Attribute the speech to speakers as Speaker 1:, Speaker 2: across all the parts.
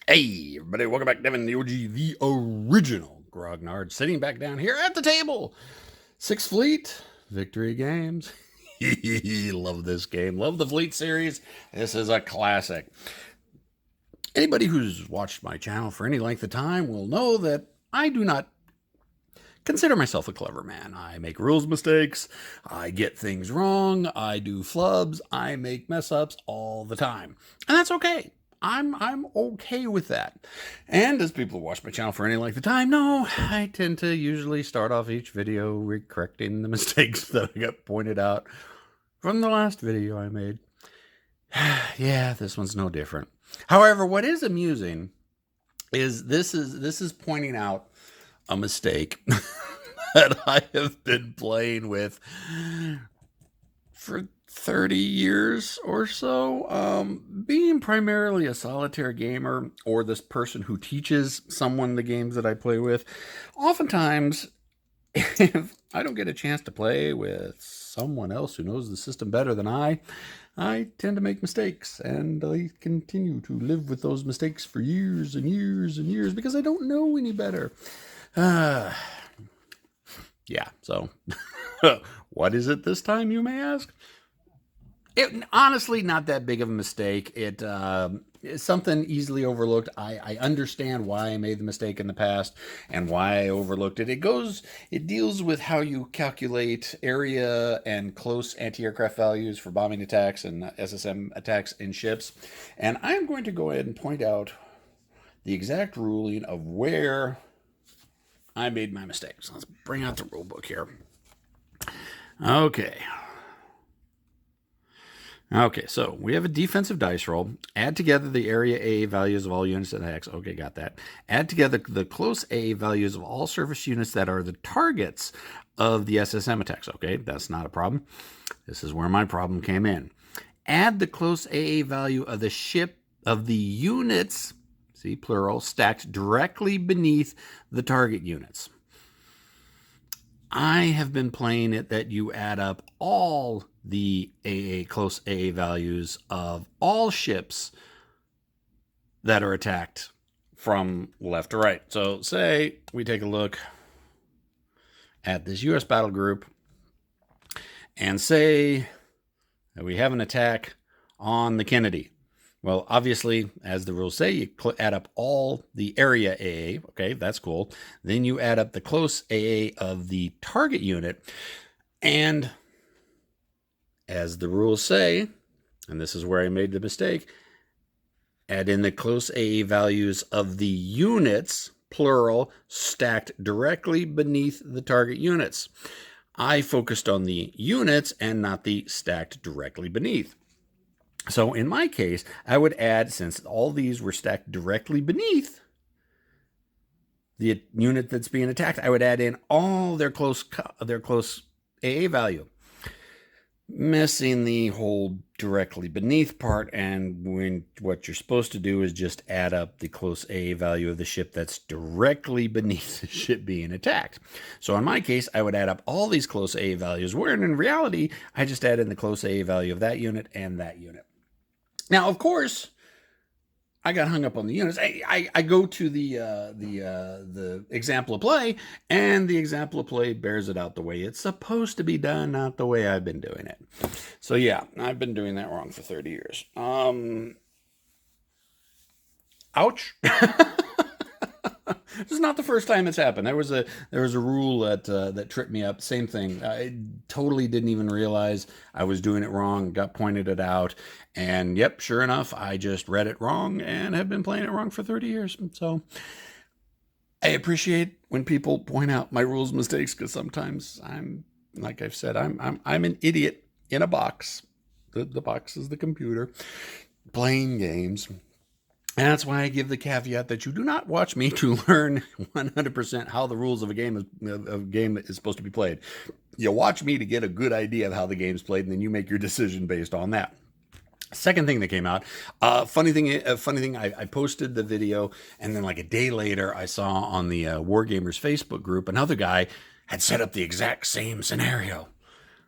Speaker 1: Hey, everybody, welcome back. Devin, the OG, the original Grognard, sitting back down here at the table. Sixth Fleet, Victory Games. Love this game. Love the Fleet series. This is a classic. Anybody who's watched my channel for any length of time will know that I do not consider myself a clever man. I make rules mistakes. I get things wrong. I do flubs. I make mess ups all the time. And that's okay. I'm okay with that. And as people who watch my channel for any length of time know, I tend to usually start off each video correcting the mistakes that I got pointed out from the last video I made. Yeah, this one's no different. However, what is amusing is this is pointing out a mistake that I have been playing with for 30 years or so. Being primarily a solitaire gamer or this person who teaches someone the games that I play with, oftentimes if I don't get a chance to play with someone else who knows the system better than I tend to make mistakes, and I continue to live with those mistakes for years and years and years because I don't know any better. Yeah, so what is it this time, you may ask? It honestly not that big of a mistake. It's something easily overlooked. I understand why I made the mistake in the past and why I overlooked it. It deals with how you calculate area and close anti-aircraft values for bombing attacks and SSM attacks in ships. And I'm going to go ahead and point out the exact ruling of where I made my mistakes. Let's bring out the rule book here. Okay, so we have a defensive dice roll. Add together the area A values of all units and X. Okay, got that. Add together the close A values of all surface units that are the targets of the SSM attacks. Okay, that's not a problem. This is where my problem came in. Add the close AA value of the ship of the units, see, plural, stacked directly beneath the target units. I have been playing it that you add up all the close AA values of all ships that are attacked from left to right. So say we take a look at this US battle group and say that we have an attack on the Kennedy. Well, obviously, as the rules say, you add up all the area AA. Okay, that's cool. Then you add up the close AA of the target unit. And as the rules say, and this is where I made the mistake, add in the close AA values of the units, plural, stacked directly beneath the target units. I focused on the units and not the stacked directly beneath. So in my case, I would add, since all these were stacked directly beneath the unit that's being attacked, I would add in all their close AA value, missing the whole directly beneath part. And what you're supposed to do is just add up the close AA value of the ship that's directly beneath the ship being attacked. So in my case, I would add up all these close AA values, where in reality, I just add in the close AA value of that unit and that unit. Now, of course, I got hung up on the units. I go to the example of play, and the example of play bears it out the way it's supposed to be done, not the way I've been doing it. So yeah, I've been doing that wrong for 30 years. Ouch. This is not the first time it's happened. There was a rule that tripped me up. Same thing. I totally didn't even realize I was doing it wrong. Got pointed it out, and yep, sure enough, I just read it wrong and have been playing it wrong for 30 years. So I appreciate when people point out my rules mistakes, because sometimes like I've said, I'm an idiot in a box. The box is the computer playing games. And that's why I give the caveat that you do not watch me to learn 100% how the rules of a game is supposed to be played. You watch me to get a good idea of how the game's played, and then you make your decision based on that. Second thing that came out, funny thing, I posted the video, and then like a day later, I saw on the Wargamers Facebook group, another guy had set up the exact same scenario.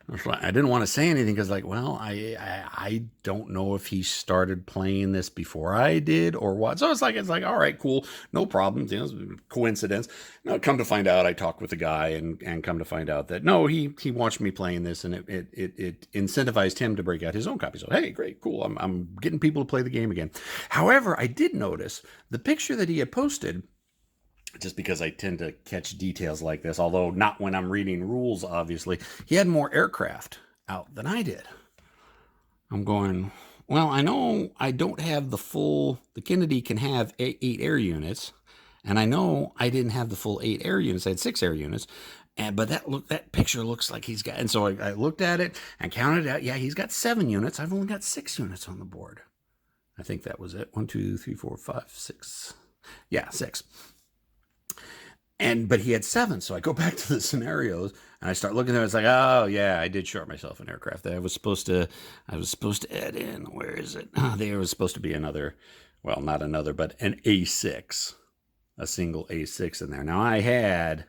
Speaker 1: I didn't want to say anything because, like, well, I don't know if he started playing this before I did or what. So it's like, all right, cool, no problem. You know, coincidence. No, come to find out, I talked with the guy and come to find out that no, he watched me playing this and it incentivized him to break out his own copy. So hey, great, cool. I'm getting people to play the game again. However, I did notice the picture that he had posted, just because I tend to catch details like this, although not when I'm reading rules, obviously. He had more aircraft out than I did. I'm going, well, I know I don't have the Kennedy can have eight air units, and I know I didn't have the full 8 air units. I had 6 air units. But that picture looks like he's got, and so I looked at it and counted out. Yeah, he's got 7 units. I've only got 6 units on the board. I think that was it. 1, 2, 3, 4, 5, 6. Yeah, 6. But he had 7, so I go back to the scenarios and I start looking at it. It's like, oh yeah, I did short myself an aircraft. I was supposed to add in. Where is it? There was supposed to be another, well, not another, but an A6, a single A6 in there. Now I had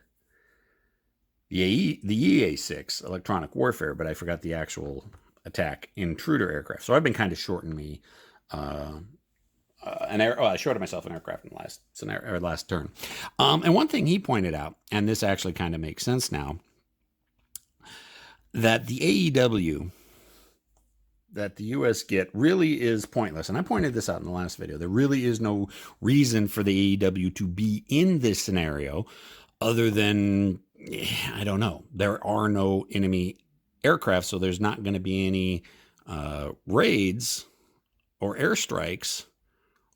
Speaker 1: the EA6 electronic warfare, but I forgot the actual attack intruder aircraft. So I've been kind of shorting me. I shorted myself an aircraft in the last scenario or last turn. And one thing he pointed out, and this actually kind of makes sense now, that the AEW that the US get really is pointless. And I pointed this out in the last video. There really is no reason for the AEW to be in this scenario other than, I don't know, there are no enemy aircraft, so there's not going to be any raids or airstrikes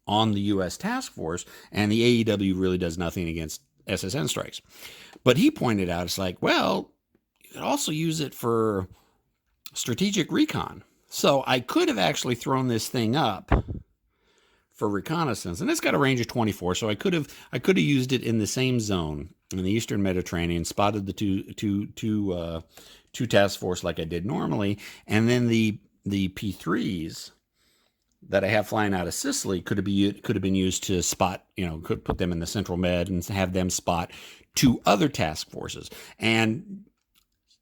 Speaker 1: on the US task force, and the AEW really does nothing against SSN strikes. But he pointed out, it's like, well, you could also use it for strategic recon. So I could have actually thrown this thing up for reconnaissance, and it's got a range of 24, so I could have used it in the same zone in the Eastern Mediterranean, spotted the two task force like I did normally, and then the P3s that I have flying out of Sicily could have been used to spot, could put them in the Central Med and have them spot 2 other task forces. And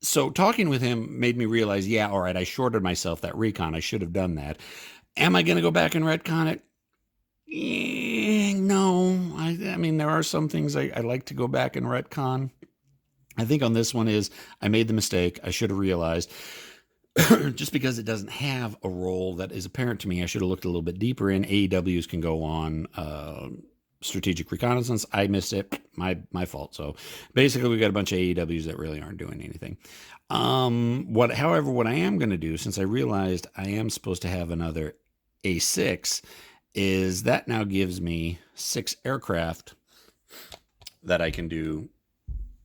Speaker 1: so talking with him made me realize, yeah, all right, I shorted myself that recon. I should have done that. Am I going to go back and retcon it? No. I mean, there are some things I like to go back and retcon. I think on this one I made the mistake. I should have realized. Just because it doesn't have a role that is apparent to me, I should have looked a little bit deeper in. AEWs can go on strategic reconnaissance. I missed it. My fault. So basically, we got a bunch of AEWs that really aren't doing anything. However, what I am going to do, since I realized I am supposed to have another A6, is that now gives me 6 aircraft that I can do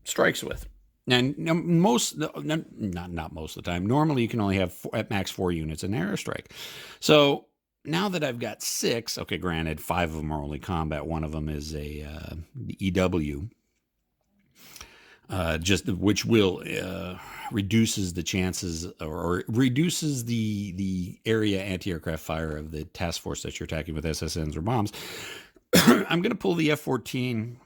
Speaker 1: strikes with. And not most of the time. Normally, you can only have at max 4 units in an airstrike. So now that I've got 6, okay, granted, 5 of them are only combat. One of them is a EW, which will reduces the chances or reduces the area anti-aircraft fire of the task force that you're attacking with SSNs or bombs. I'm going to pull the F-14.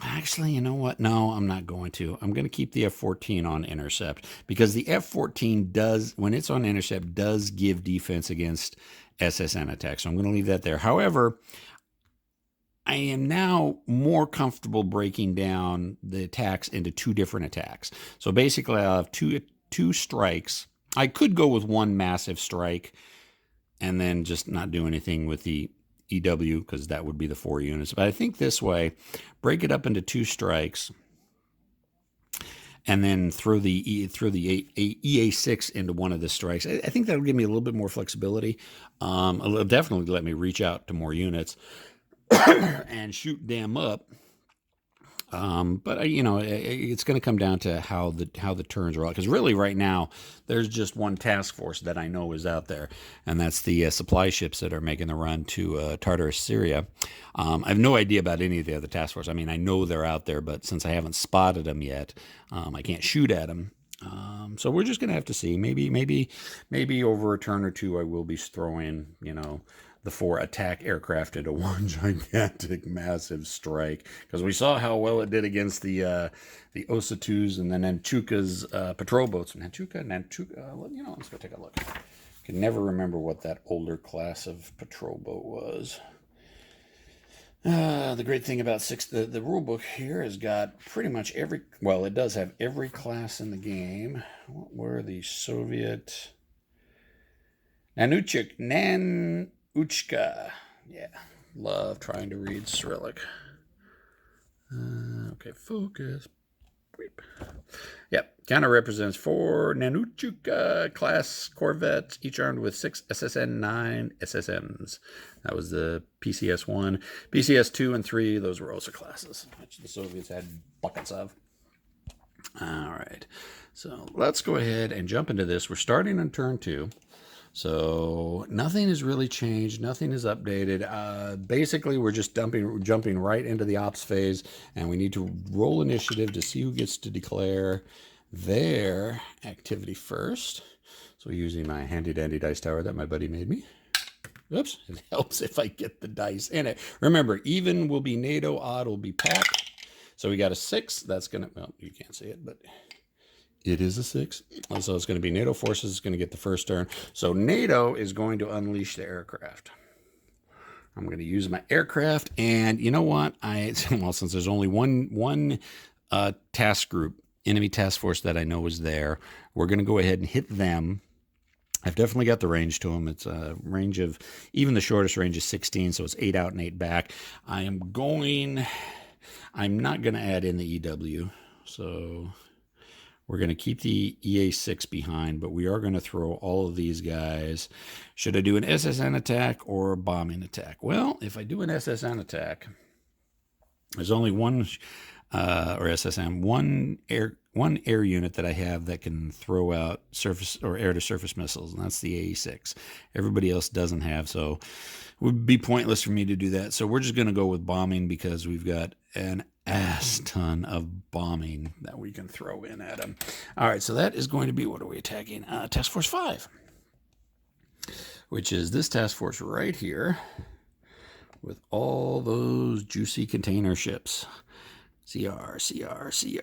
Speaker 1: Actually, you know what? No, I'm not going to. I'm going to keep the F-14 on intercept because the F-14 does, when it's on intercept, does give defense against SSN attacks. So I'm going to leave that there. However, I am now more comfortable breaking down the attacks into 2 different attacks. So basically, I'll have two strikes. I could go with 1 massive strike and then just not do anything with the EW because that would be the 4 units. But I think this way, break it up into 2 strikes and then throw the EA6 into one of the strikes. I think that'll give me a little bit more flexibility. It'll definitely let me reach out to more units and shoot them up. But it's going to come down to how the turns are out. Because really, right now, there's just one task force that I know is out there, and that's the supply ships that are making the run to Tartarus, Syria. I have no idea about any of the other task force. I mean, I know they're out there, but since I haven't spotted them yet, I can't shoot at them. So we're just going to have to see. Maybe over a turn or 2, I will be throwing, the 4 attack aircraft into one gigantic, massive strike. Because we saw how well it did against the Osatus and the Nanchuka's patrol boats. Nanchuka, let's go take a look. I can never remember what that older class of patrol boat was. The great thing about the rule book here has got pretty much it does have every class in the game. What were the Soviet? Nanuchka. Yeah, love trying to read Cyrillic. Okay, focus. Yep, kind of represents 4 Nanuchka class corvettes, each armed with 6 SSN-9 SSMs. That was the PCS-1. PCS-2 and 3, those were also classes, which the Soviets had buckets of. All right, so let's go ahead and jump into this. We're starting on turn 2. So nothing has really changed. Nothing is updated. Basically, we're just jumping right into the ops phase, and we need to roll initiative to see who gets to declare their activity first. So using my handy-dandy dice tower that my buddy made me. Oops, it helps if I get the dice in it. Remember, even will be NATO, odd will be PAC. So we got a 6. That's going to, well, you can't see it, but it is a 6. So it's going to be NATO forces is going to get the first turn. So NATO is going to unleash the aircraft. I'm going to use my aircraft. And you know what? Well, since there's only one task group, enemy task force that I know is there, we're going to go ahead and hit them. I've definitely got the range to them. It's a range of, even the shortest range is 16, so it's 8 out and 8 back. I'm not going to add in the EW. So we're going to keep the EA6 behind, but we are going to throw all of these guys. Should I do an SSN attack or a bombing attack? Well, if I do an SSN attack, there's only one, or SSM, one air unit that I have that can throw out surface or air-to-surface missiles, and that's the AE6. Everybody else doesn't have, so it would be pointless for me to do that. So we're just going to go with bombing because we've got an ass ton of bombing that we can throw in at them. All right, so that is going to be, what are we attacking? Task Force 5, which is this task force right here with all those juicy container ships. CR, DD,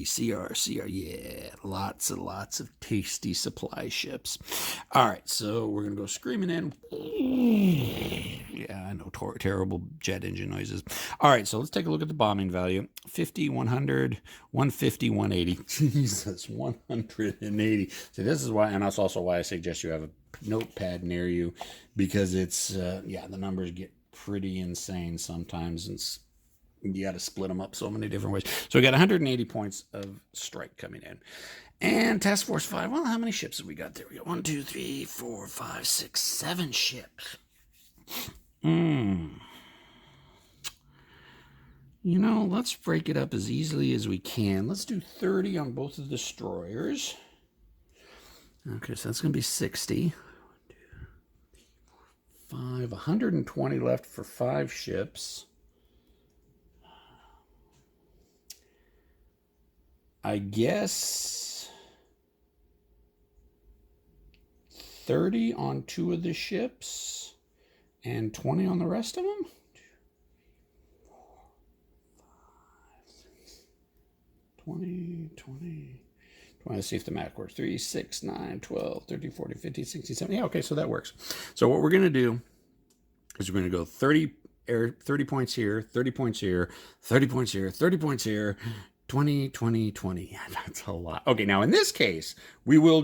Speaker 1: CR, yeah, lots and lots of tasty supply ships. All right, so we're going to go screaming in. Yeah, I know, terrible jet engine noises. All right, so let's take a look at the bombing value. 50, 100, 150, 180. Jesus, 180. See, this is why, and that's also why I suggest you have a notepad near you, because it's, the numbers get pretty insane sometimes, and you got to split them up so many different ways. So we got 180 points of strike coming in. And Task Force 5, well, how many ships have we got there? We got 1, 2, 3, 4, 5, 6, 7 ships. You know, let's break it up as easily as we can. Let's do 30 on both of the destroyers. Okay, so that's going to be 60. 5, 120 left for 5 ships. I guess 30 on 2 of the ships and 20 on the rest of them. 2, 3, 4, 5, 6, 20. Let's see if the math works. 3, 6, 9, 12, 13, 14, 15, 16, 17. Yeah, okay, so that works. So what we're going to do is we're going to go 30 points here, 30 points here, 30 points here, 30 points here. 20, 20, 20. Yeah, that's a lot. Okay, now in this case, we will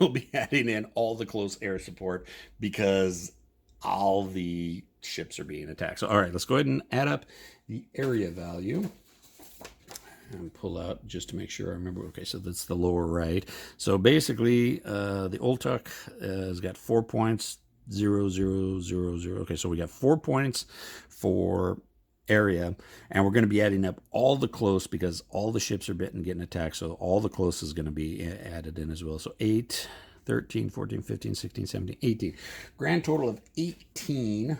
Speaker 1: be adding in all the close air support because all the ships are being attacked. So, all right, let's go ahead and add up the area value and pull out just to make sure I remember. Okay, so that's the lower right. So basically, the Oltuk has got 4 points, 0, 0, 0, 0. Okay, so we got 4 points for area, and we're going to be adding up all the close because all the ships are getting attacked, so all the close is going to be added in as well. So 8, 13, 14, 15, 16, 17, 18. Grand total of 18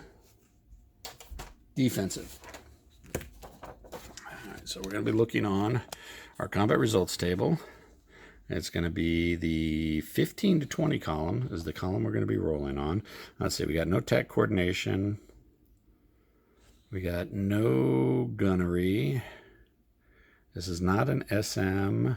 Speaker 1: defensive. All right, so we're going to be looking on our combat results table, It's going to be the 15 to 20 column is the column we're going to be rolling on. Let's see, we got no tech coordination. We got no gunnery. This is not an SM,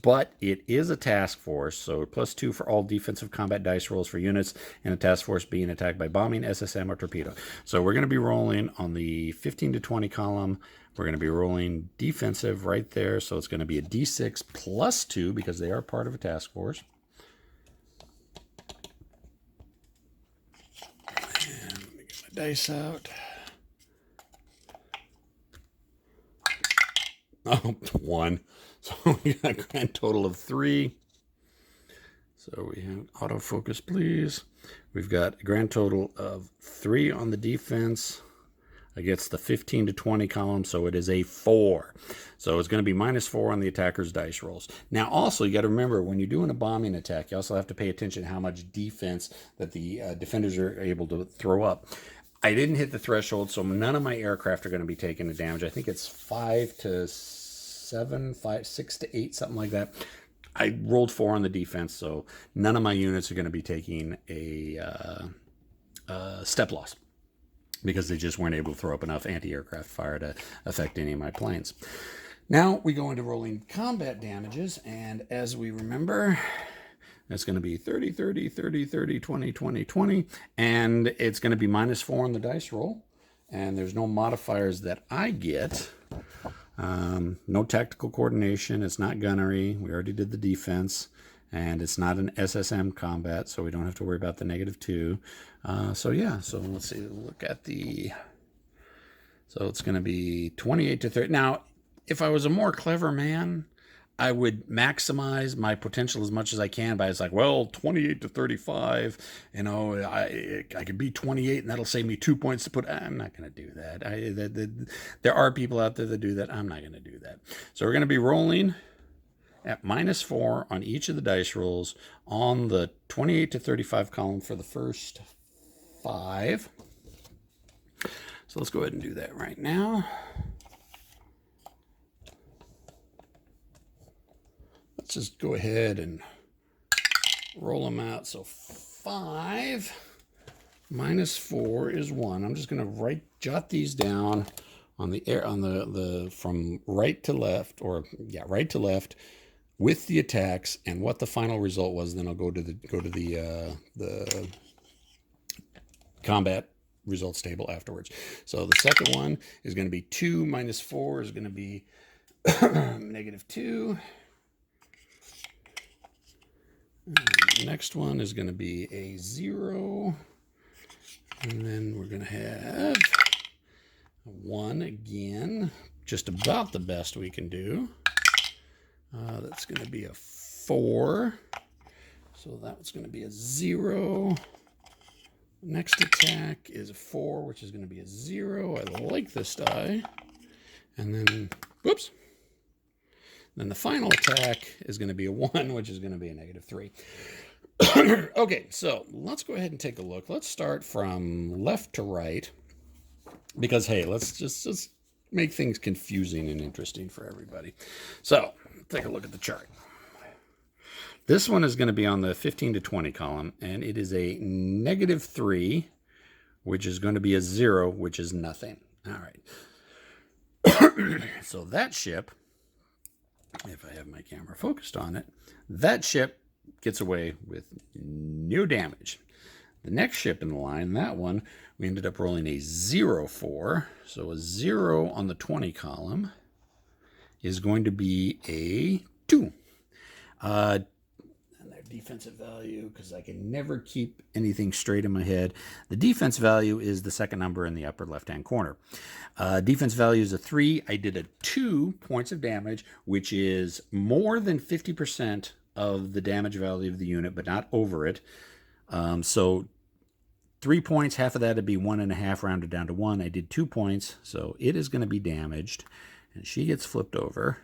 Speaker 1: but it is a task force. So +2 for all defensive combat dice rolls for units in a task force being attacked by bombing, SSM, or torpedo. So we're going to be rolling on the 15 to 20 column. We're going to be rolling defensive right there. So it's going to be a D6 +2 because they are part of a task force. And let me get my dice out. Oh, 1. So we got a grand total of 3. So we have autofocus, please. We've got a grand total of 3 on the defense against the 15 to 20 column, so it is a 4. So it's going to be -4 on the attacker's dice rolls. Now, also, you got to remember, when you're doing a bombing attack, you also have to pay attention to how much defense that the defenders are able to throw up. I didn't hit the threshold, so none of my aircraft are going to be taking the damage. I think it's 5 to 7, 5, 6 to 8, something like that. I rolled 4 on the defense, so none of my units are going to be taking a step loss, because they just weren't able to throw up enough anti-aircraft fire to affect any of my planes. Now we go into rolling combat damages, and as we remember, it's going to be 30, 30, 30, 30, 20, 20, 20, and it's going to be -4 on the dice roll, and there's no modifiers that I get. No tactical coordination. It's not gunnery. We already did the defense. And it's not an SSM combat, so we don't have to worry about the -2. So yeah, so let's see, look at the, so it's going to be 28 to 30. Now, if I was a more clever man, I would maximize my potential as much as I can by, it's like, well, 28 to 35, you know, I could be 28 and that'll save me 2 points to put. I'm not going to do that. There are people out there that do that. I'm not going to do that. So we're going to be rolling at -4 on each of the dice rolls on the 28 to 35 column for the first 5. So let's go ahead and do that right now. Let's just go ahead and roll them out. So 5 -4 is 1. I'm just going to jot these down on the from right to left, or yeah, right to left, with the attacks and what the final result was. Then I'll go to the combat results table afterwards. So the second one is going to be 2 -4 is going to be -2. The next one is going to be a 0. And then we're going to have 1 again, just about the best we can do. That's going to be a 4. So that's going to be a 0. Next attack is a 4, which is going to be a 0. I like this die. And then, whoops. Then the final attack is going to be a 1, which is going to be a -3. Okay, so let's go ahead and take a look. Let's start from left to right, because, hey, let's just make things confusing and interesting for everybody. So take a look at the chart. This one is going to be on the 15 to 20 column, and it is a -3, which is going to be a 0, which is nothing. All right. So that ship, if I have my camera focused on it, that ship gets away with no damage. The next ship in the line, that one, we ended up rolling a 0 for. So a 0 on the 20 column is going to be a 2. And their defensive value, because I can never keep anything straight in my head. The defense value is the second number in the upper left-hand corner. Defense value is a 3. I did a 2 points of damage, which is more than 50% of the damage value of the unit, but not over it. So 3 points, half of that would be 1.5 rounded down to 1. I did 2 points, so it is going to be damaged, and she gets flipped over.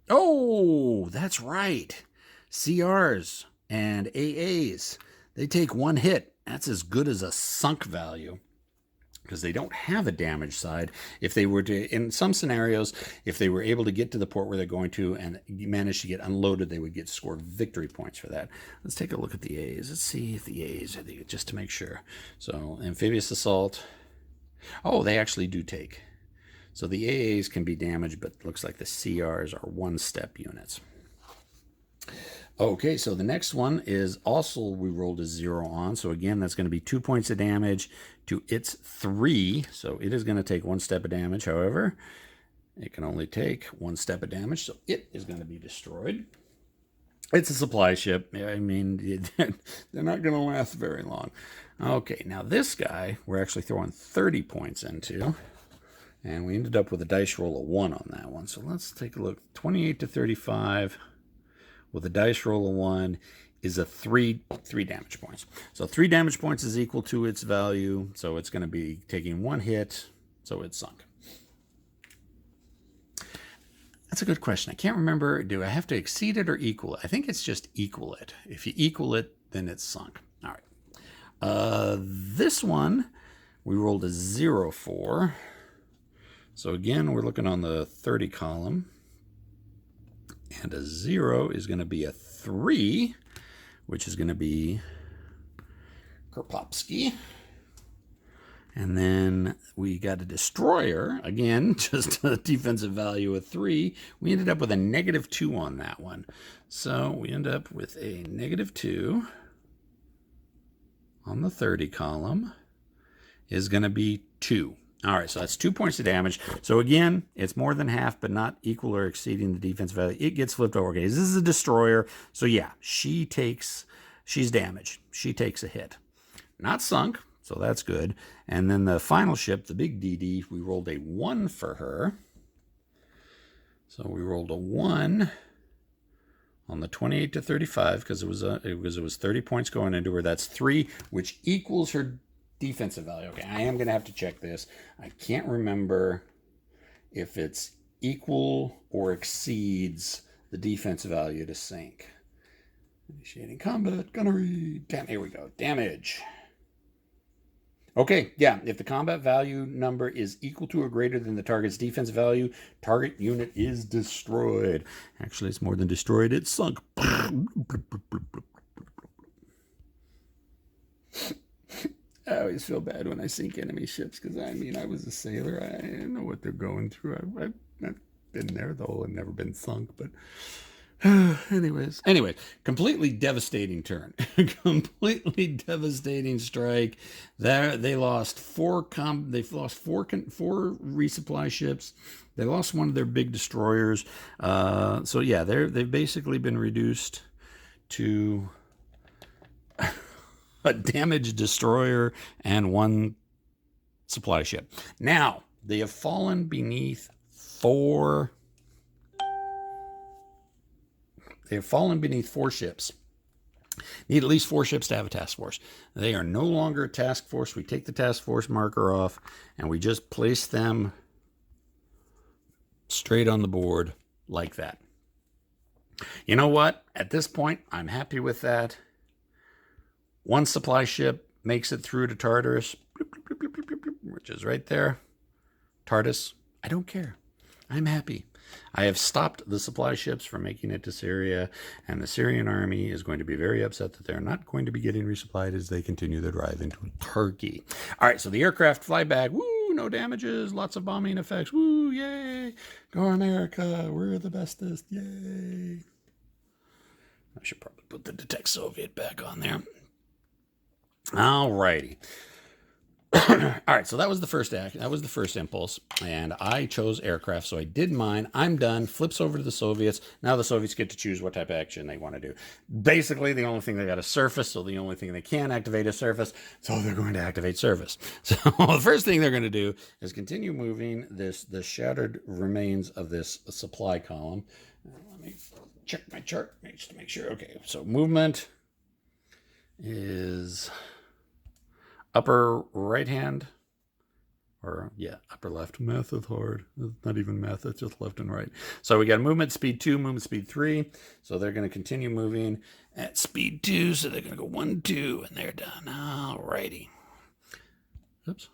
Speaker 1: Oh, that's right. CRs and AAs, they take 1 hit. That's as good as a sunk value. because they don't have a damage side. If they were to, in some scenarios, if they were able to get to the port where they're going to and manage to get unloaded, they would get scored victory points for that. Let's take a look at the A's. Let's see if the A's are the, just to make sure. So amphibious assault. Oh, they actually do take. So the AAs can be damaged, but it looks like the CRs are one-step units. Okay, so the next one is also we rolled a 0 on. So again, that's going to be 2 points of damage to its 3. So it is going to take 1 step of damage. However, it can only take 1 step of damage. So it is going to be destroyed. It's a supply ship. I mean, they're not going to last very long. Okay, now this guy, we're actually throwing 30 points into. And we ended up with a dice roll of 1 on that one. So let's take a look. 28 to 35. With a dice roll of 1 is a 3 damage points. So 3 damage points is equal to its value. So it's going to be taking 1 hit. So it's sunk. That's a good question. I can't remember. Do I have to exceed it or equal it? I think it's just equal it. If you equal it, then it's sunk. All right. This one, we rolled a 0 for. So again, we're looking on the 30 column. And a 0 is going to be a 3, which is going to be Kropotski. And then we got a destroyer. Again, just a defensive value of 3. We ended up with a -2 on that one. So we end up with a -2 on the 30 column is going to be 2. All right, so that's 2 points of damage. So again, it's more than half, but not equal or exceeding the defense value. It gets flipped over. Okay, this is a destroyer. So yeah, she's damaged. She takes a hit. Not sunk, so that's good. And then the final ship, the big DD, we rolled a 1 for her. So we rolled a 1 on the 28 to 35 because it was 30 points going into her. That's 3, which equals her defensive value. Okay, I am going to have to check this. I can't remember if it's equal or exceeds the defensive value to sink. Initiating combat, gunnery. Damn, here we go. Damage. Okay, yeah, if the combat value number is equal to or greater than the target's defense value, target unit is destroyed. Actually, it's more than destroyed, it's sunk. I always feel bad when I sink enemy ships because, I mean, I was a sailor. I know what they're going through. I've not been there, though, and never been sunk. But anyways, completely devastating turn. Completely devastating strike. They lost four resupply ships. They lost one of their big destroyers. So, yeah, they've basically been reduced to a damaged destroyer and 1 supply ship. Now, they have fallen beneath 4. They have fallen beneath 4 ships. Need at least 4 ships to have a task force. They are no longer a task force. We take the task force marker off and we just place them straight on the board like that. You know what? At this point, I'm happy with that. 1 supply ship makes it through to Tartarus, which is right there. Tartus, I don't care. I'm happy. I have stopped the supply ships from making it to Syria, and the Syrian army is going to be very upset that they're not going to be getting resupplied as they continue their drive into Turkey. All right, so the aircraft fly back. Woo, no damages, lots of bombing effects. Woo, yay. Go America, we're the bestest, yay. I should probably put the Detect Soviet back on there. All righty. All right, so that was the first act. That was the first impulse, and I chose aircraft, so I did mine. I'm done. Flips over to the Soviets. Now the Soviets get to choose what type of action they want to do. Basically, the only thing they got is surface, so the only thing they can activate is surface, so they're going to activate surface. So the first thing they're going to do is continue moving the shattered remains of this supply column. Let me check my chart just to make sure. Okay, so movement is upper right hand, or yeah, upper left. Math is hard. It's not even math, it's just left and right. So we got movement speed 2, movement speed 3. So they're going to continue moving at speed 2. So they're going to go 1, 2, and they're done. All righty. Oops.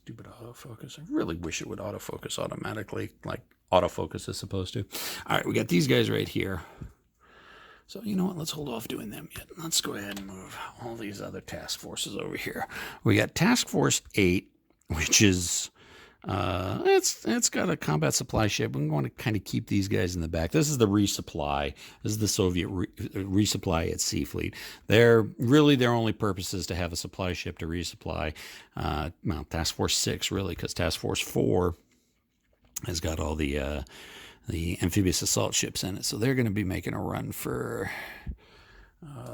Speaker 1: Stupid autofocus. I really wish it would autofocus automatically, like autofocus is supposed to. All right, we got these guys right here. So you know what? Let's hold off doing them yet. Let's go ahead and move all these other task forces over here. We got Task Force 8, which is it's got a combat supply ship. We want to kind of keep these guys in the back. This is the resupply. This is the Soviet resupply at Sea Fleet. Their only purpose is to have a supply ship to resupply. Well, Task Force 6 really, because Task Force 4 has got all the amphibious assault ships in it. So they're going to be making a run for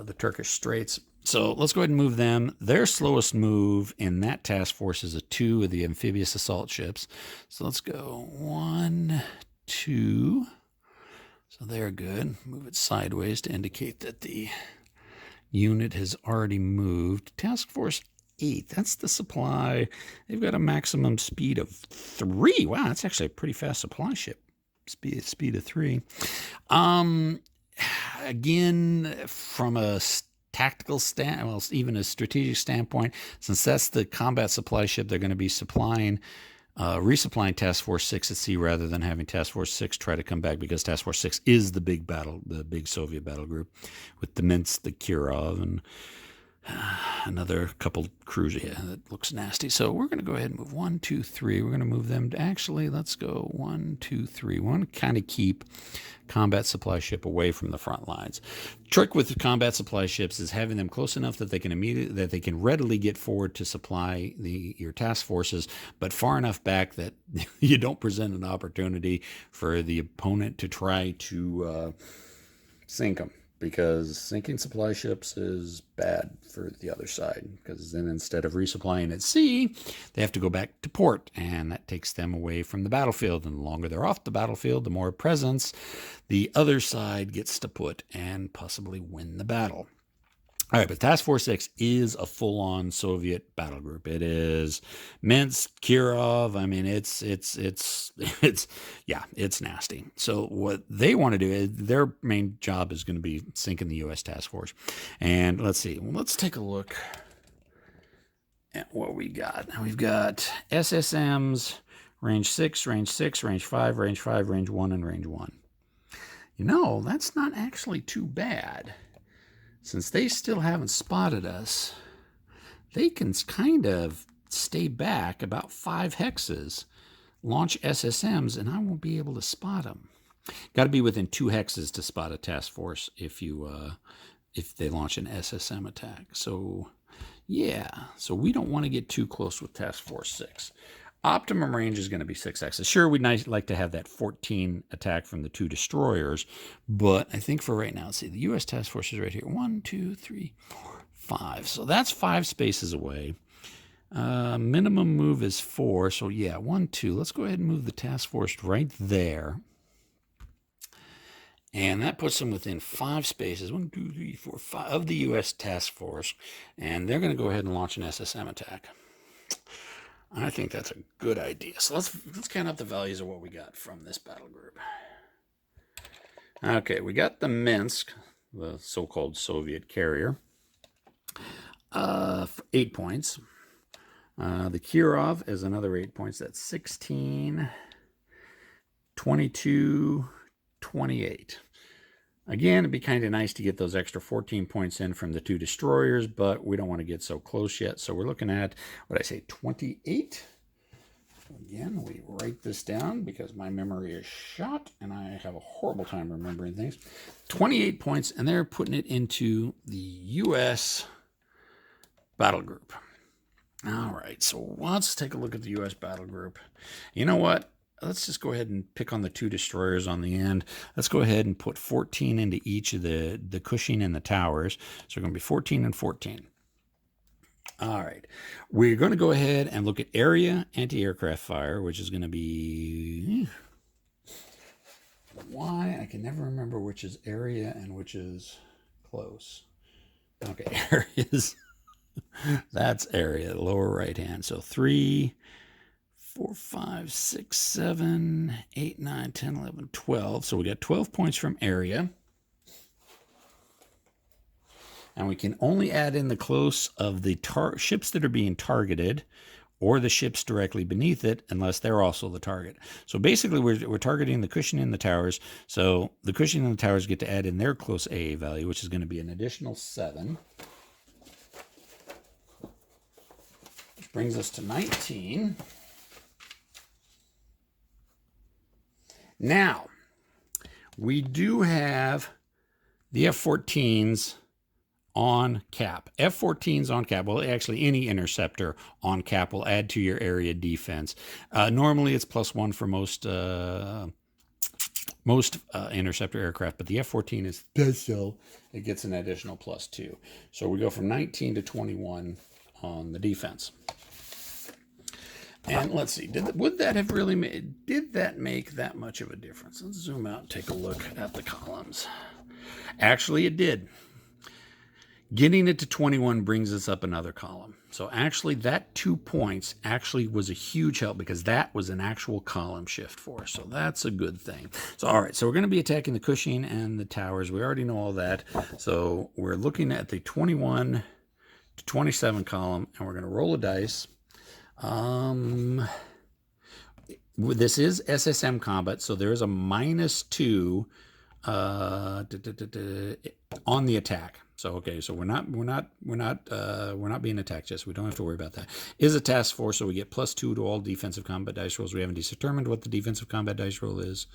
Speaker 1: the Turkish Straits. So let's go ahead and move them. Their slowest move in that task force is a 2 of the amphibious assault ships. So let's go 1, 2. So they're good. Move it sideways to indicate that the unit has already moved. Task Force 8, that's the supply. They've got a maximum speed of 3. Wow, that's actually a pretty fast supply ship. Speed of 3. Again, from a tactical even a strategic standpoint, since that's the combat supply ship, they're going to be resupplying Task Force 6 at sea rather than having Task Force 6 try to come back, because Task Force 6 is the big Soviet battle group with the Minsk, the Kirov, and another couple crews. Yeah, that looks nasty. So we're going to go ahead and move 1, 2, 3. We're going to move them to, actually, let's go 1, 2, 3. We want to kind of keep combat supply ship away from the front lines. Trick with the combat supply ships is having them close enough that they can readily get forward to supply your task forces, but far enough back that you don't present an opportunity for the opponent to try to sink them. Because sinking supply ships is bad for the other side, because then instead of resupplying at sea, they have to go back to port, and that takes them away from the battlefield. And the longer they're off the battlefield, the more presence the other side gets to put and possibly win the battle. All right, but Task Force 6 is a full-on Soviet battle group. It is Minsk, Kirov. I mean, it's nasty. So what they want to do is their main job is going to be sinking the US Task Force. And let's see. Well, let's take a look at what we got. We've got SSMs, range 6, range 6, range 5, range 5, range 1, and range 1. You know, that's not actually too bad. Since they still haven't spotted us, they can kind of stay back about 5 hexes, launch SSMs, and I won't be able to spot them. Got to be within 2 hexes to spot a task force if they launch an SSM attack. So, yeah. So we don't want to get too close with Task Force 6. Optimum range is going to be 6 hexes. Sure, we'd like to have that 14 attack from the 2 destroyers, but I think for right now, let's see, the U.S. Task Force is right here. 1, 2, 3, 4, 5. So that's 5 spaces away. Minimum move is 4. So yeah, 1, 2. Let's go ahead and move the task force right there. And that puts them within 5 spaces, 1, 2, 3, 4, 5, of the U.S. Task Force. And they're going to go ahead and launch an SSM attack. I think that's a good idea. So let's count up the values of what we got from this battle group. Okay, we got the Minsk, the so-called Soviet carrier, for 8 points. The Kirov is another 8 points. That's 16, 22, 28. Again, it'd be kind of nice to get those extra 14 points in from the 2 destroyers, but we don't want to get so close yet. So we're looking at, what I say, 28. Again, we write this down because my memory is shot and I have a horrible time remembering things. 28 points, and they're putting it into the U.S. battle group. All right, so let's take a look at the U.S. battle group. You know what? Let's just go ahead and pick on the 2 destroyers on the end. Let's go ahead and put 14 into each of the Cushing and the towers. So we're going to be 14 and 14. All right. We're going to go ahead and look at area anti-aircraft fire, which is going to be... Why? I can never remember which is area and which is close. Okay, areas. That's area, lower right hand. So 3... 4, 5, 6, 7, 8, 9, 10, 11, 12. So we got 12 points from area. And we can only add in the close of the ships that are being targeted, or the ships directly beneath it, unless they're also the target. So basically, we're targeting the cushion in the towers. So the cushion in the towers get to add in their close AA value, which is going to be an additional 7. Which brings us to 19. Now, we do have the F-14s on cap. F-14s on cap. Well, actually, any interceptor on cap will add to your area defense. Normally, it's +1 for most interceptor aircraft, but the F-14 is special. It gets an additional +2. So we go from 19 to 21 on the defense. And let's see, did that make that much of a difference? Let's zoom out and take a look at the columns. Actually, it did. Getting it to 21 brings us up another column. So actually, that 2 points actually was a huge help because that was an actual column shift for us. So that's a good thing. So all right, so we're going to be attacking the cushion and the towers. We already know all that. So we're looking at the 21 to 27 column, and we're going to roll a dice. This is SSM combat, so there is a -2 on the attack. So okay, so we're not being attacked yet, so we don't have to worry about that. Is a task force, so we get +2 to all defensive combat dice rolls. We haven't determined what the defensive combat dice roll is.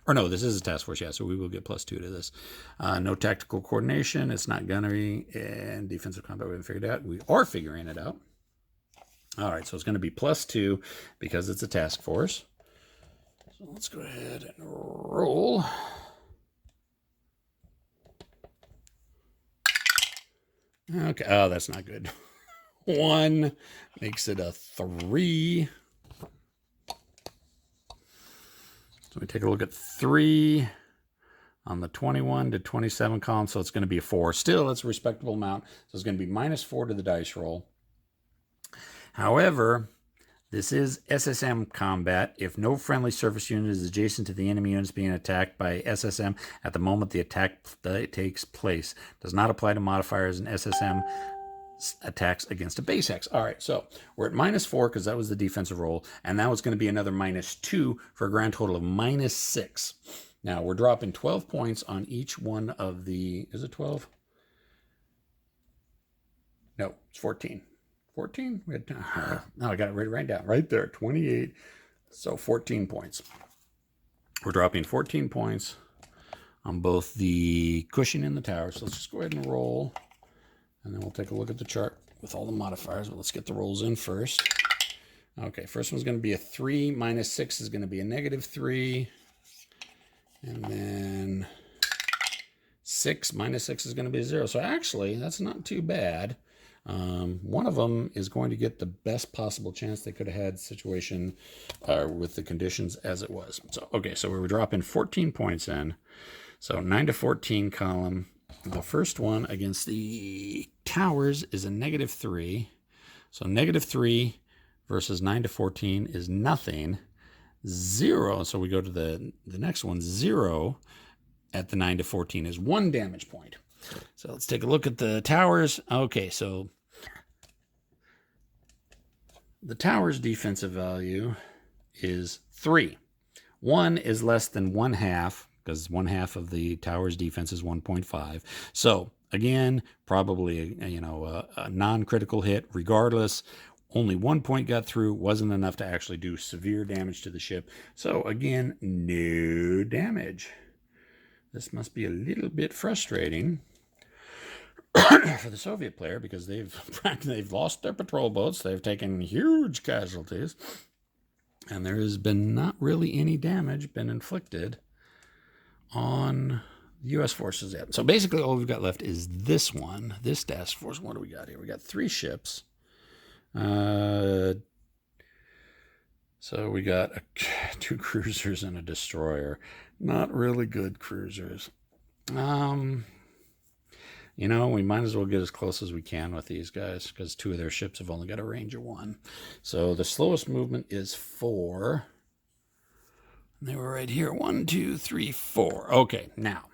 Speaker 1: Or no, this is a task force, yeah, so we will get +2 to this. No tactical coordination, it's not gunnery, and defensive combat we haven't figured out. We are figuring it out. All right, so it's going to be +2 because it's a task force. So let's go ahead and roll. Okay, oh, that's not good. 1 makes it a 3. So we take a look at 3 on the 21 to 27 column, so it's going to be a 4. Still, it's a respectable amount, so it's going to be -4 to the dice roll. However, this is SSM combat. If no friendly surface unit is adjacent to the enemy units being attacked by SSM at the moment the attack takes place, does not apply to modifiers in SSM attacks against a base X. All right, so we're at -4 because that was the defensive roll, and now it's going to be another -2 for a grand total of -6. Now we're dropping 12 points on each one of the. Is it 12? No, it's 14. 14? No, I got it right down. Right there, 28. So 14 points. We're dropping 14 points on both the cushion and the tower. So let's just go ahead and roll. And then we'll take a look at the chart with all the modifiers. But let's get the rolls in first. Okay, first one's going to be a 3. -6 is going to be a -3. And then 6 -6 is going to be a 0. So actually, that's not too bad. One of them is going to get the best possible chance they could have had situation with the conditions as it was. So, okay, so we were dropping 14 points in. So 9 to 14 column. The first one against the towers is a -3. So -3 versus 9 to 14 is nothing. 0. So we go to the next one. 0 at the 9 to 14 is 1 damage point. So let's take a look at the towers. Okay, so the tower's defensive value is 3. 1 is less than 1/2 because 1/2 of the tower's defense is 1.5. So again, probably a non-critical hit. Regardless, only 1 point got through. Wasn't enough to actually do severe damage to the ship. So again, no damage. This must be a little bit frustrating for the Soviet player because they've lost their patrol boats. They've taken huge casualties, and there has been not really any damage been inflicted on the U.S. forces yet. So basically, all we've got left is this one, this task force. What do we got here? We got 3 ships. So we got 2 cruisers and a destroyer. Not really good cruisers. We might as well get as close as we can with these guys because 2 of their ships have only got a range of 1. So the slowest movement is 4. They were right here. 1, 2, 3, 4. Okay, now.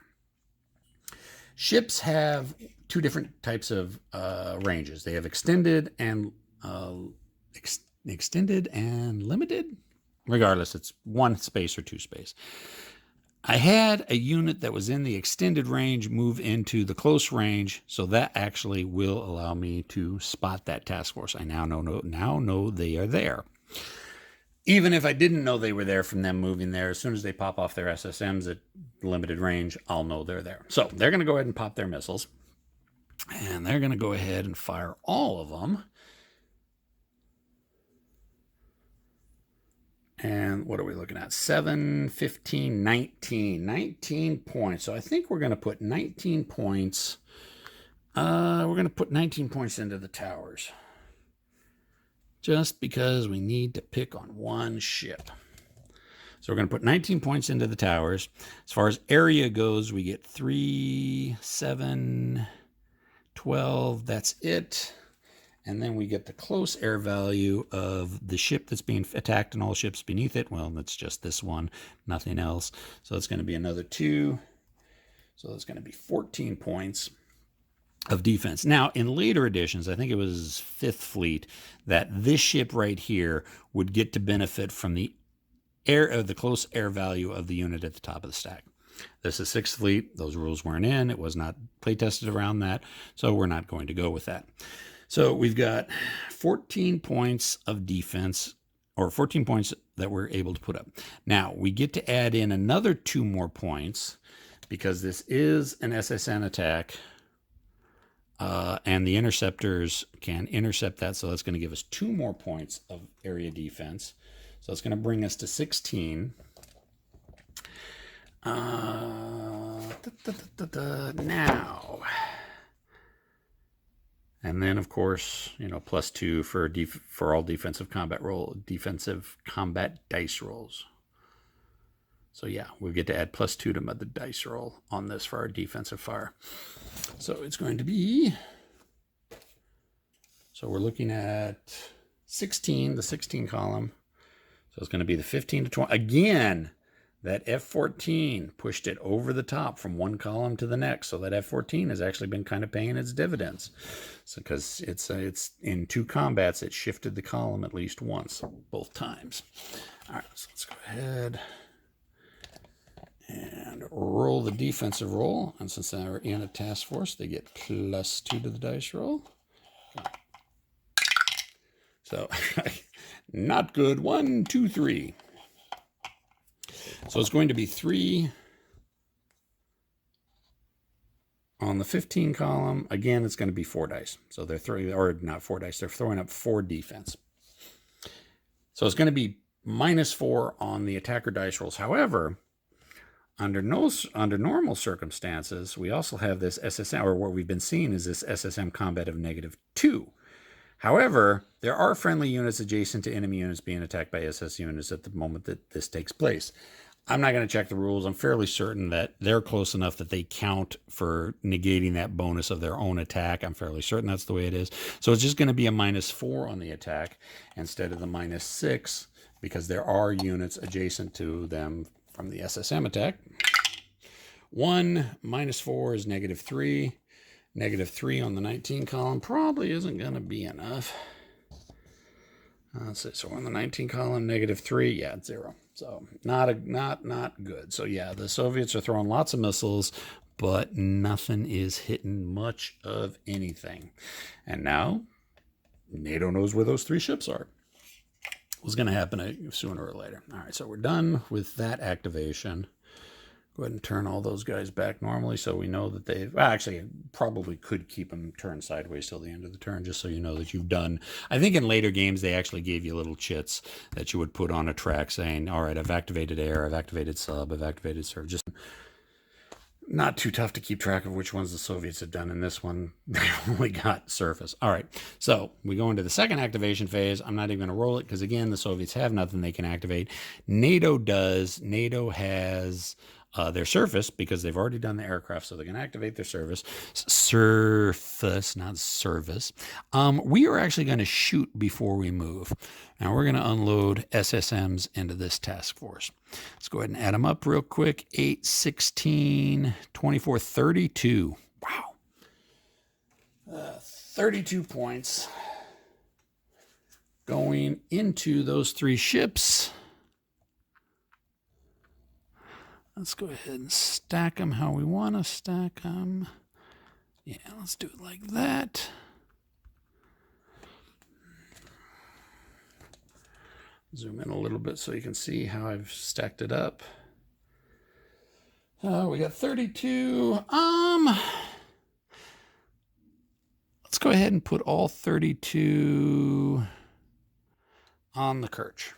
Speaker 1: Ships have 2 different types of ranges. They have extended and extended and limited. Regardless, it's 1 space or 2 space. I had a unit that was in the extended range move into the close range, so that actually will allow me to spot that task force. I now know they are there. Even if I didn't know they were there from them moving there, as soon as they pop off their SSMs at limited range, I'll know they're there. So they're going to go ahead and pop their missiles, and they're going to go ahead and fire all of them. And what are we looking at? 7, 15, 19. 19 points. So I think we're going to put 19 points. We're going to put 19 points into the towers. Just because we need to pick on one ship. So we're going to put 19 points into the towers. As far as area goes, we get 3, 7, 12. That's it. And then we get the close air value of the ship that's being attacked and all ships beneath it. Well, that's just this one, nothing else. So it's going to be another 2. So it's going to be 14 points of defense. Now, in later editions, I think it was 5th Fleet, that this ship right here would get to benefit from the close air value of the unit at the top of the stack. This is 6th Fleet. Those rules weren't in. It was not play tested around that. So we're not going to go with that. So we've got 14 points of defense, or 14 points that we're able to put up. Now, we get to add in another 2 more points because this is an SSN attack, and the interceptors can intercept that, so that's going to give us 2 more points of area defense. So it's going to bring us to 16. Now... And then, of course, +2 for all defensive combat dice rolls. So yeah, we get to add +2 to the dice roll on this for our defensive fire. So it's going to be. So we're looking at 16, the 16 column. So it's going to be the 15 to 20 again. That F-14 pushed it over the top from one column to the next. So that F-14 has actually been kind of paying its dividends. So because it's in 2 combats, it shifted the column at least once, both times. All right, so let's go ahead and roll the defensive roll. And since they're in a task force, they get +2 to the dice roll. So not good. 1, 2, 3. So it's going to be 3 on the 15 column. Again, it's going to be 4 dice. So they're throwing, or not 4 dice, they're throwing up 4 defense. So it's going to be -4 on the attacker dice rolls. However, under normal circumstances, we also have this SSM, or what we've been seeing is this SSM combat of -2. However, there are friendly units adjacent to enemy units being attacked by SS units at the moment that this takes place. I'm not going to check the rules. I'm fairly certain that they're close enough that they count for negating that bonus of their own attack. I'm fairly certain that's the way it is. So it's just going to be a -4 on the attack instead of the -6 because there are units adjacent to them from the SSM attack. 1 -4 is -3. -3 on the 19 column probably isn't going to be enough. Let's see. So on the 19 column, -3, yeah, it's 0. So not good. So yeah, the Soviets are throwing lots of missiles, but nothing is hitting much of anything. And now NATO knows where those 3 ships are. What's going to happen sooner or later. All right, so we're done with that activation. Go ahead and turn all those guys back normally so we know that they've... Well, actually, I probably could keep them turned sideways till the end of the turn just so you know that you've done... I think in later games they actually gave you little chits that you would put on a track saying, all right, I've activated air, I've activated sub, I've activated serve. Just not too tough to keep track of which ones the Soviets have done in this one. They only got surface. All right, so we go into the second activation phase. I'm not even going to roll it because, again, the Soviets have nothing they can activate. NATO does. NATO has... their surface, because they've already done the aircraft, so they can activate their surface, not service. We are actually going to shoot before we move. Now we're going to unload SSMs into this task force. Let's go ahead and add them up real quick. 8, 16, 24, 32. Wow. 32 points going into those 3 ships. Let's go ahead and stack them how we want to stack them. Yeah, let's do it like that. Zoom in a little bit so you can see how I've stacked it up. We got 32. Let's go ahead and put all 32 on the Kerch.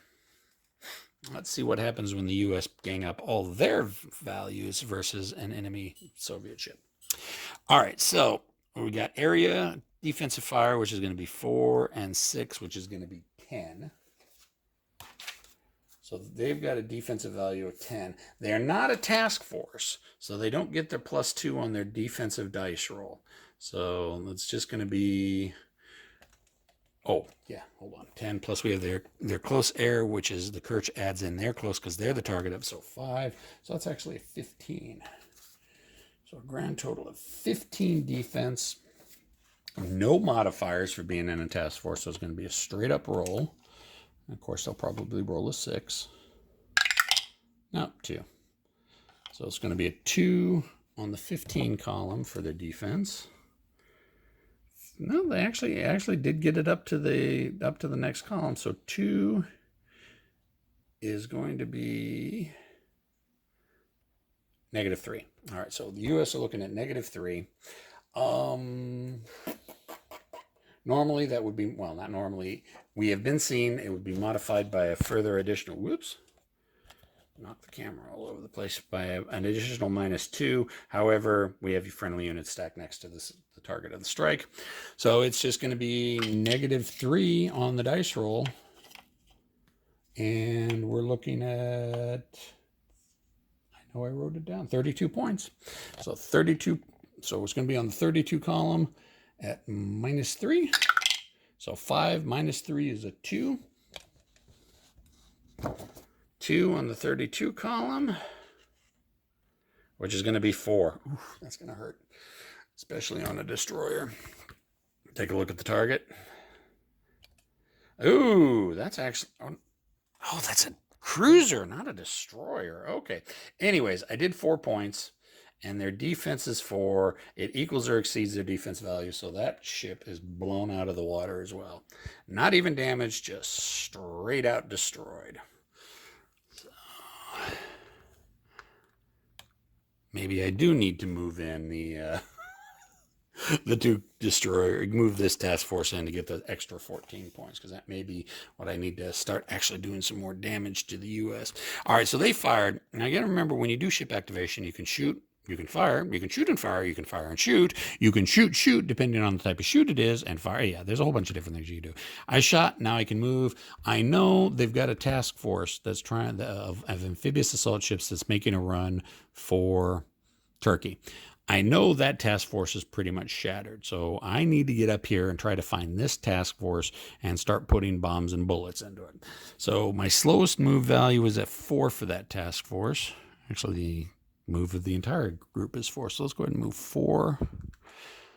Speaker 1: Let's see what happens when the U.S. gang up all their values versus an enemy Soviet ship. All right, so we got area defensive fire, which is going to be 4, and 6, which is going to be 10. So they've got a defensive value of 10. They're not a task force, so they don't get their +2 on their defensive dice roll. So it's just going to be, oh, yeah, hold on. 10 plus we have their close air, which is the Kerch adds in their close because they're the target of, so 5. So that's actually a 15. So a grand total of 15 defense. No modifiers for being in a task force, so it's going to be a straight up roll. And of course, they'll probably roll a 6. No, 2. So it's going to be a 2 on the 15 column for their defense. No, they actually did get it up to the next column. So 2 is going to be -3. All right, so the U.S. are looking at -3. Normally that would be, well, not normally. We have been seeing it would be modified by a further additional, whoops, knock the camera all over the place, by an additional -2. However, we have your friendly units stacked next to the target of the strike. So it's just going to be -3 on the dice roll. And we're looking at, I know I wrote it down, 32 points. So 32, so it's going to be on the 32 column at -3. So 5 minus 3 is a 2. 2 on the 32 column, which is going to be 4. Oof, that's going to hurt, especially on a destroyer. Take a look at the target. Ooh, that's actually, oh, that's a cruiser, not a destroyer. Okay. Anyways, I did 4 points. And their defense is 4. It equals or exceeds their defense value. So that ship is blown out of the water as well. Not even damaged, just straight out destroyed. So maybe I do need to move in the 2 destroyer, move this task force in to get the extra 14 points, because that may be what I need to start actually doing some more damage to the U.S. All right, so they fired. Now you got to remember, when you do ship activation, you can shoot, you can fire, you can shoot and fire, you can fire and shoot, you can shoot, depending on the type of shoot it is, and fire. Yeah, there's a whole bunch of different things you can do. I shot, now I can move. I know they've got a task force that's trying, of amphibious assault ships that's making a run for Turkey. I know that task force is pretty much shattered, so I need to get up here and try to find this task force and start putting bombs and bullets into it. So my slowest move value is at 4 for that task force. Actually, the move of the entire group is 4. So let's go ahead and move 4.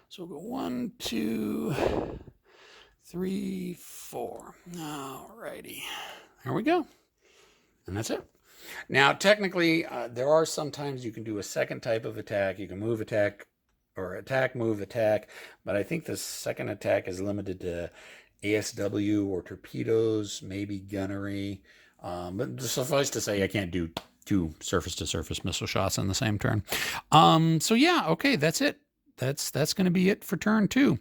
Speaker 1: So we'll go 1, 2, 3, 4. All righty. There we go. And that's it. Now, technically, there are sometimes you can do a second type of attack. You can move, attack, or attack, move, attack. But I think the second attack is limited to ASW or torpedoes, maybe gunnery. But suffice to say, I can't do 2 surface-to-surface missile shots in the same turn. So yeah, okay, that's it. That's going to be it for turn 2.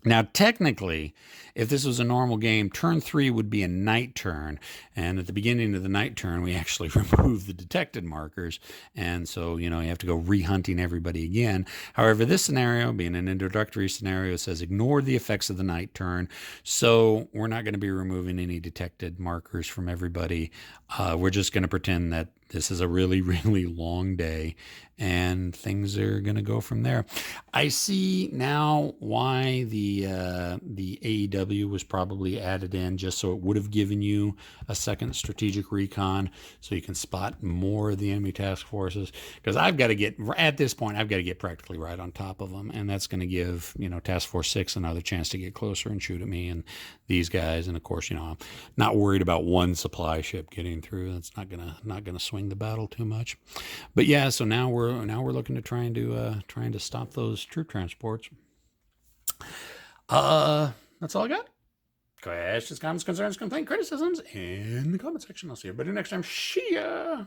Speaker 1: Now, technically, if this was a normal game, turn 3 would be a night turn. And at the beginning of the night turn, we actually remove the detected markers. And so, you have to go re-hunting everybody again. However, this scenario, being an introductory scenario, says ignore the effects of the night turn. So we're not going to be removing any detected markers from everybody. We're just going to pretend that this is a really, really long day, and things are going to go from there. I see now why the AEW was probably added in, just so it would have given you a second strategic recon, so you can spot more of the enemy task forces. Because I've got to get, at this point, I've got to get practically right on top of them, and that's going to give, Task Force 6 another chance to get closer and shoot at me and these guys. And of course, I'm not worried about one supply ship getting through. That's not gonna swing the battle too much. But yeah, so now we're looking to trying to stop those troop transports. That's all I got. Questions, comments, concerns, complaints, criticisms in the comment section. I'll see everybody next time. See ya.